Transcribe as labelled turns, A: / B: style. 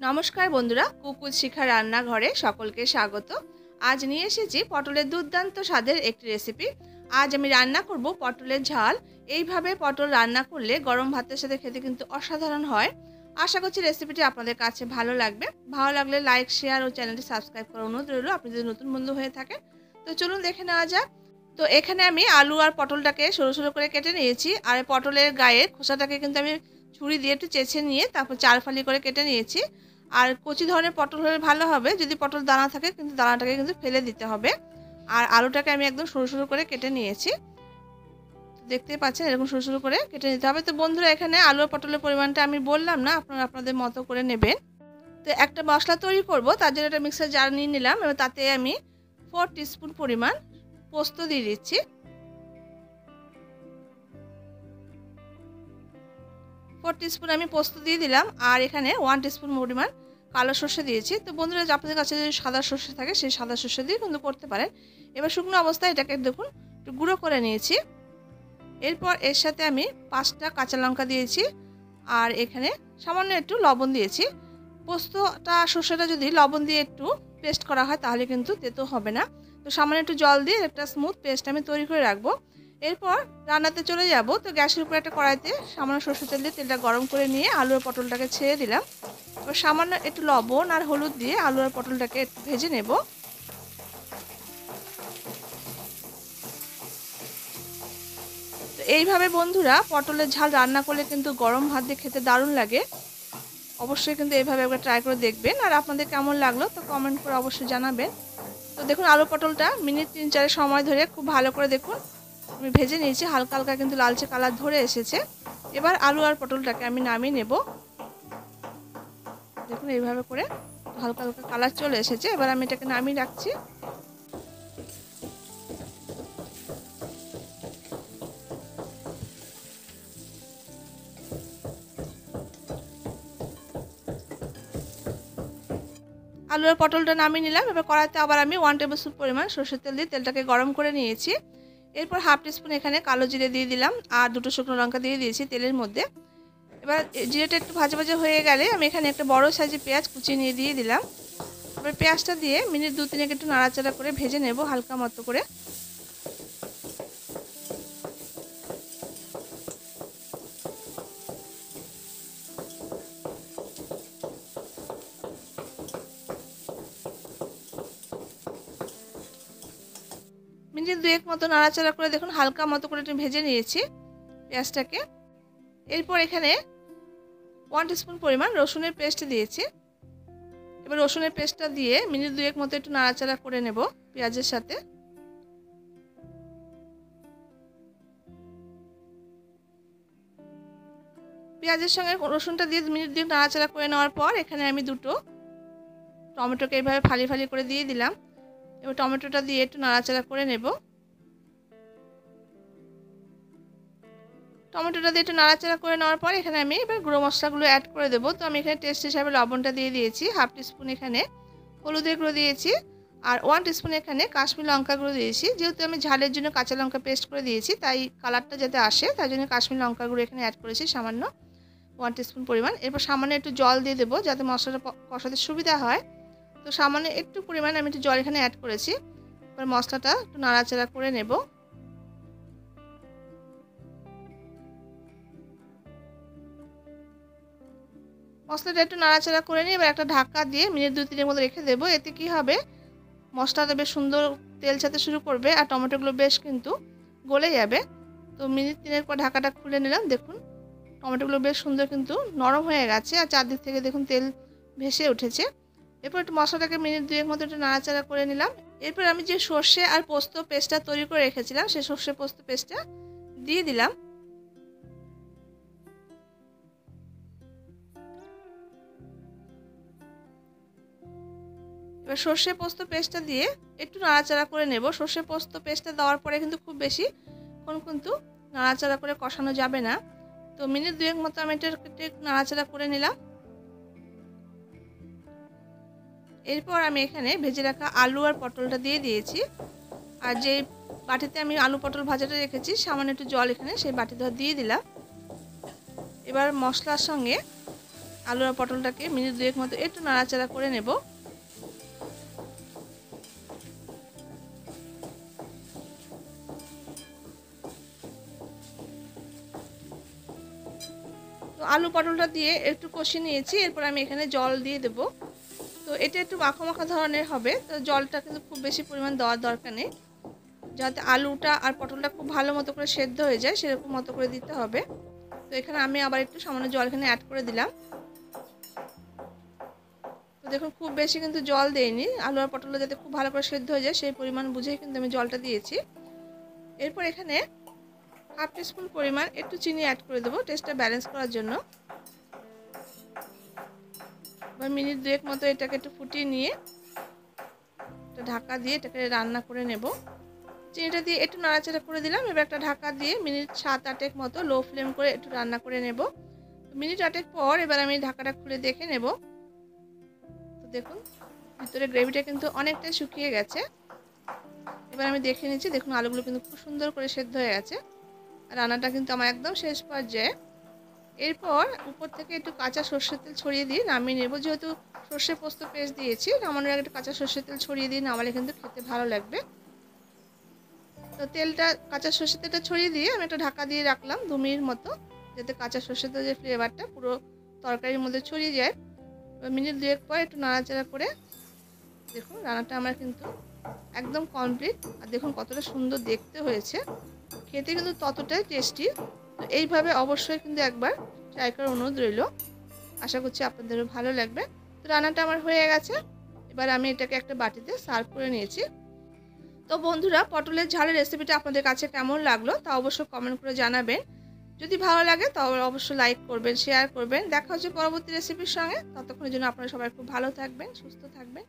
A: নমস্কার বন্ধুরা, কুকুর শিখা রান্নাঘরে সকলকে স্বাগত। আজ নিয়ে এসেছি পটলের দুর্দান্ত স্বাদের একটি রেসিপি। আজ আমি রান্না করব পটলের ঝাল। এইভাবে পটল রান্না করলে গরম ভাতের সাথে খেতে কিন্তু অসাধারণ হয়। আশা করছি রেসিপিটি আপনাদের কাছে ভালো লাগবে। ভালো লাগলে লাইক, শেয়ার ও চ্যানেলটি সাবস্ক্রাইব করার অনুরোধ রইল আপনি যদি নতুন বন্ধু হয়ে থাকেন। তো চলুন দেখে নেওয়া যাক। তো এখানে আমি আলু আর পটলটাকে সরু সরু করে কেটে নিয়েছি। আর পটলের গায়ে খোসাটাকে কিন্তু আমি ছুরি দিয়ে একটু চেঁচে নিয়ে তারপর 4 ফালি করে কেটে নিয়েছি। আর কচি ধরনের পটল হলে ভালো হবে, যদি পটল দানা থাকে কিন্তু দানাটাকে কিন্তু ফেলে দিতে হবে। আর আলুটাকে আমি একদম সরু সরু করে কেটে নিয়েছি, দেখতেই পাচ্ছেন এরকম সরু সরু করে কেটে নিতে হবে। তো বন্ধুরা, এখানে আলু আর পটলের পরিমাণটা আমি বললাম না, আপনারা আপনাদের মতো করে নেবেন। তো একটা মশলা তৈরি করব, তার জন্য একটা মিক্সার জার নিয়ে নিলাম। এবার তাতে আমি 4 টিস্পুন পরিমাণ পোস্ত দিয়ে দিচ্ছি। 4 টিস্পুন আমি পোস্ত দিয়ে দিলাম। আর এখানে 1 টিস্পুন পরিমাণ কালো সর্ষে দিয়েছি। তো বন্ধুরা, আপনাদের কাছে যদি সাদা সর্ষে থাকে সেই সাদা সর্ষে দিয়ে কিন্তু করতে পারেন। এবার শুকনো অবস্থায় এটাকে দেখুন একটু গুঁড়ো করে নিয়েছি। এরপর এর সাথে আমি 5টা কাঁচা লঙ্কা দিয়েছি। আর এখানে সামান্য একটু লবণ দিয়েছি। পোস্তটা সর্ষেটা যদি লবণ দিয়ে একটু পেস্ট করা হয় তাহলে কিন্তু তেতো হবে না। তো সামান্য একটু জল দিয়ে একটা স্মুথ পেস্ট আমি তৈরি করে রাখবো। এরপর রান্নাতে চলে যাব। তো গ্যাসের উপর একটা কড়াইতে সামান্য সরষের তেল দিয়ে তেলটা গরম করে নিয়ে আলু আর পটলটাকে ছেড়ে দিলাম। এবার সামান্য একটু লবণ আর হলুদ দিয়ে আলু আর পটলটাকে একটু ভেজে নেব। তো এইভাবে বন্ধুরা পটলের ঝাল রান্না করলে কিন্তু গরম ভাত দিয়ে খেতে দারুণ লাগে। অবশ্যই কিন্তু এইভাবে একবার ট্রাই করে দেখবেন। আর আপনাদের কেমন লাগলো তো কমেন্ট করে অবশ্যই জানাবেন। তো দেখুন আলু পটলটা মিনিট 3-4 সময় ধরে খুব ভালো করে দেখুন আমি ভেজে নিয়েছি। হালকা হালকা কিন্তু লালচে কালার ধরে এসেছে। এবার আলু আর পটলটাকে আমি নামিয়ে নেব। দেখুন এইভাবে করে হালকা হালকা কালার চলে এসেছে। এবার আমি এটাকে নামিয়ে রাখছি। আলু আর পটলটা নামিয়ে নিলাম। এবার কড়াইতে আবার আমি 1 টেবিল স্পুন পরিমাণ সরষের তেল দিয়ে তেলটাকে গরম করে নিয়েছি। এরপর হাফ টিস্পুন এখানে কালো জিরে দিয়ে দিলাম আর 2টো শুকনো লঙ্কা দিয়ে দিয়েছি তেলের মধ্যে। এবার জিরেটা একটু ভাজা ভাজা হয়ে গেলে আমি এখানে একটা বড় সাইজের পেঁয়াজ কুচিয়ে নিয়ে দিয়ে দিলাম। এবার পেঁয়াজটা দিয়ে মিনিট 2-3 একটু নাড়াচাড়া করে ভেজে নেব হালকা মতো করে। মিনিট 2 মতো নাড়াচাড়া করে দেখুন হালকা মতো করে একটু ভেজে নিয়েছি পেঁয়াজটাকে। এরপর এখানে 1 টিস্পুন পরিমাণ রসুনের পেস্ট দিয়েছি। এবার রসুনের পেস্টটা দিয়ে মিনিট 2 মতো একটু নাড়াচাড়া করে নেব পেঁয়াজের সাথে। পেঁয়াজের সঙ্গে রসুনটা দিয়ে মিনিট 2 নাড়াচাড়া করে নেওয়ার পর এখানে আমি 2টো টমেটোকে এইভাবে ফালি ফালি করে দিয়ে দিলাম। এবার টমেটোটা দিয়ে একটু নাড়াচাড়া করে নেব। টমেটোটা দিয়ে একটু নাড়াচাড়া করে নেওয়ার পর এখানে আমি এবার গুঁড়ো মশলাগুলো অ্যাড করে দেবো। তো আমি এখানে টেস্ট হিসাবে লবণটা দিয়ে দিয়েছি, হাফ টিস্পুন এখানে হলুদের গুঁড়ো দিয়েছি আর 1 টিস্পুন এখানে কাশ্মীরি লঙ্কা গুঁড়ো দিয়েছি। যেহেতু আমি ঝালের জন্য কাঁচা লঙ্কা পেস্ট করে দিয়েছি তাই কালারটা যাতে আসে তাই জন্য কাশ্মীরি লঙ্কা গুঁড়ো এখানে অ্যাড করেছি সামান্য 1 টিস্পুন পরিমাণ। এরপর সামান্য একটু জল দিয়ে দেবো যাতে মশলাটা কষাতে সুবিধা হয়। তো সামান্য একটু পরিমাণ আমি একটু জল এখানে অ্যাড করেছি। এবার মশলাটা একটু নাড়াচাড়া করে নেব। মশলাটা একটু নাড়াচাড়া করে নিয়ে এবার একটা ঢাকা দিয়ে মিনিট 2-3 মতো রেখে দেবো। এতে কি হবে, মশলাটা বেশ সুন্দর তেল ছাড়তে শুরু করবে আর টমেটোগুলো বেশ কিন্তু গলে যাবে। তো মিনিট 3 পর ঢাকাটা খুলে নিলাম। দেখুন টমেটোগুলো বেশ সুন্দর কিন্তু নরম হয়ে গেছে আর চারদিক থেকে দেখুন তেল ভেসে উঠেছে। এরপর একটু মশলাটাকে মিনিট 2 মতো একটু নাড়াচাড়া করে নিলাম। এরপর আমি যে সর্ষে আর পোস্ত পেস্টটা তৈরি করে রেখেছিলাম সেই সর্ষে পোস্ত পেস্টটা দিয়ে দিলাম। এবার সর্ষে পোস্ত পেস্টটা দিয়ে একটু নাড়াচাড়া করে নেব। সর্ষে পোস্ত পেস্টটা দেওয়ার পরে কিন্তু খুব বেশি কিন্তু নাড়াচাড়া করে কষানো যাবে না। তো মিনিট 2 মতো আমি এটা নাড়াচাড়া করে নিলাম। এরপর আমি এখানে ভেজে রাখা আলু আর পটলটা দিয়ে দিয়েছি। আর যে বাটিতে আমি আলু পটল ভাজাটা রেখেছি সামান্য একটু জল এখানে সেই বাটিতে দিয়ে দিলাম। এবার মশলার সঙ্গে আলু আর পটলটাকে মিনিট 2 মতো একটু নাড়াচাড়া করে নেব। তো আলু পটলটা দিয়ে একটু কষিয়ে নিয়েছি, এরপর আমি এখানে জল দিয়ে দেব। তো এটা একটু মাখা মাখা ধরনের হবে, তো জলটা কিন্তু খুব বেশি পরিমাণ দেওয়ার দরকার নেই, যাতে আলুটা আর পটলটা খুব ভালো মতো করে সেদ্ধ হয়ে যায় সেরকম মতো করে দিতে হবে। তো এখানে আমি আবার একটু সামান্য জল এখানে অ্যাড করে দিলাম। তো দেখুন খুব বেশি কিন্তু জল দেইনি, আলু আর পটলটা যাতে খুব ভালো করে সেদ্ধ হয়ে যায় সেই পরিমাণ বুঝেই কিন্তু আমি জলটা দিয়েছি। এরপর এখানে হাফ টিস্পুন পরিমাণ একটু চিনি অ্যাড করে দেবো টেস্টটা ব্যালেন্স করার জন্য। এবার মিনিট 2 মতো এটাকে একটু ফুটিয়ে নিয়ে ঢাকা দিয়ে এটাকে রান্না করে নেব। চিনিটা দিয়ে একটু নাড়াচাড়া করে দিলাম, এবার একটা ঢাকা দিয়ে মিনিট 7-8 মতো লো ফ্লেম করে একটু রান্না করে নেব। মিনিট 8 পর এবার আমি ঢাকাটা খুলে দেখে নেব। তো দেখুন ভিতরে গ্রেভিটা কিন্তু অনেকটাই শুকিয়ে গেছে। এবার আমি দেখে নিচ্ছি, দেখুন আলুগুলো কিন্তু খুব সুন্দর করে সেদ্ধ হয়ে গেছে, আর রান্নাটা কিন্তু আমার একদম শেষ পর্যায়ে। এরপর উপর থেকে একটু কাঁচা সর্ষের তেল ছড়িয়ে দিয়ে নামিয়ে নেব। যেহেতু সর্ষে পোস্ত পেস্ট দিয়েছি, নামানোর আগে একটু কাঁচা সর্ষের তেল ছড়িয়ে দিয়ে নামালে কিন্তু খেতে ভালো লাগবে। তো তেলটা কাঁচা সর্ষের তেলটা ছড়িয়ে দিয়ে আমি একটা ঢাকা দিয়ে রাখলাম 2 মিনিট মতো, যাতে কাঁচা সর্ষের তেলের ফ্লেভারটা পুরো তরকারির মধ্যে ছড়িয়ে যায়। মিনিট 2 পর একটু নাড়াচাড়া করে দেখুন রান্নাটা আমার কিন্তু একদম কমপ্লিট। আর দেখুন কতটা সুন্দর দেখতে হয়েছে, খেতে কিন্তু ততটাই টেস্টি। তো এইভাবে অবশ্যই কিন্তু একবার ট্রাই করার অনুরোধ রইল, আশা করছি আপনাদেরও ভালো লাগবে। তো রান্নাটা আমার হয়ে গেছে, এবার আমি এটাকে একটা বাটিতে সার্ভ করে নিয়েছি। তো বন্ধুরা, পটলের ঝালের রেসিপিটা আপনাদের কাছে কেমন লাগলো তা অবশ্যই কমেন্ট করে জানাবেন। যদি ভালো লাগে তবে অবশ্যই লাইক করবেন, শেয়ার করবেন। দেখা হচ্ছে পরবর্তী রেসিপির সঙ্গে, ততক্ষণের জন্য আপনারা সবাই খুব ভালো থাকবেন, সুস্থ থাকবেন।